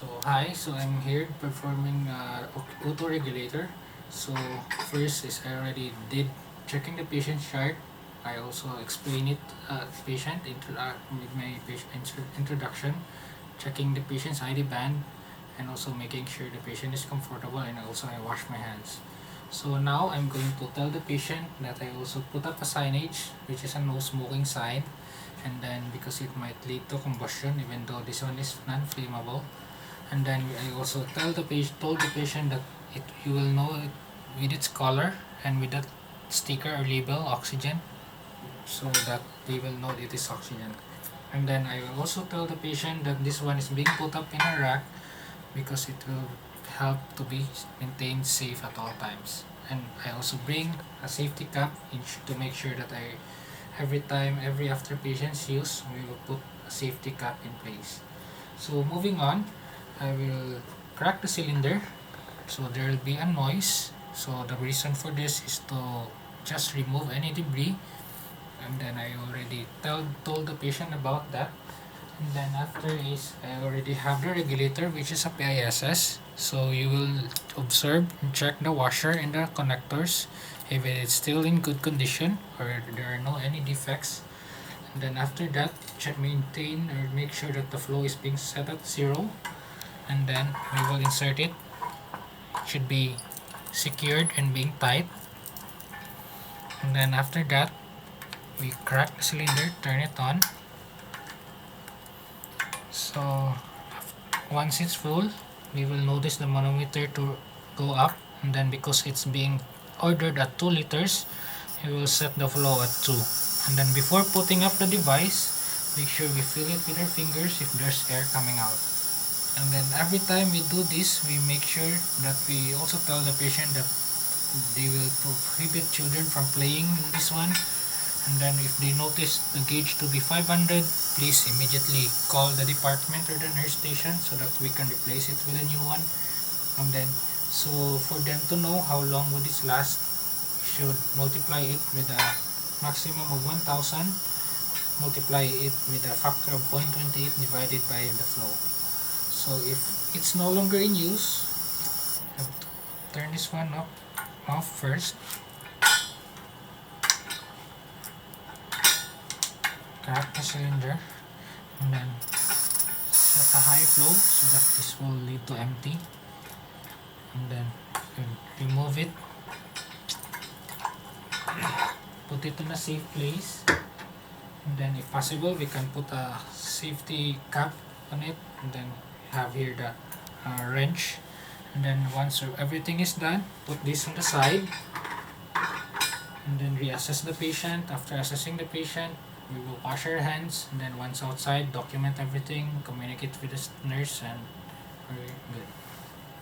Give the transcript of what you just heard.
So I'm here performing auto-regulator. So first is I already did checking the patient chart. I also explain it patient with my patient introduction, checking the patient's ID band, and also making sure the patient is comfortable, and also I wash my hands. So now I'm going to tell the patient that I also put up a signage which is a no smoking sign, and then because it might lead to combustion even though this one is non-flammable. And then I also told the patient that you will know it with its color and with that sticker or label oxygen, so that they will know it is oxygen. And then I will also tell the patient that this one is being put up in a rack because it will help to be maintained safe at all times. And I also bring a safety cap to make sure that every after patient's use, we will put a safety cap in place. So moving on, I will crack the cylinder, so there will be a noise. So the reason for this is to just remove any debris, and then I already told the patient about that. And then after is I already have the regulator, which is a PISS. So you will observe and check the washer and the connectors if it is still in good condition or there are no any defects. And then after that, maintain or make sure that the flow is being set at 0, and then we will insert it. It should be secured and being tight. And then after that, we crack the cylinder, turn it on. So once it's full, we will notice the manometer to go up, and then because it's being ordered at 2 liters, we will set the flow at 2. And then before putting up the device, make sure we feel it with our fingers if there's air coming out. And then every time we do this, we make sure that we also tell the patient that they will prohibit children from playing this one. And then if they notice the gauge to be 500, please immediately call the department or the nurse station so that we can replace it with a new one. And then so for them to know how long would this last, we should multiply it with a maximum of 1000, multiply it with a factor of 0.28 divided by the flow. So if it's no longer in use, I have to turn this one off first, crack the cylinder, and then set a high flow so that this will lead to empty, and then remove it, put it in a safe place, and then if possible we can put a safety cap on it, and then have here the wrench. And then once everything is done, put this on the side, and then reassess the patient. After assessing the patient, we will wash our hands, and then once outside, document everything, communicate with the nurse, and we're good.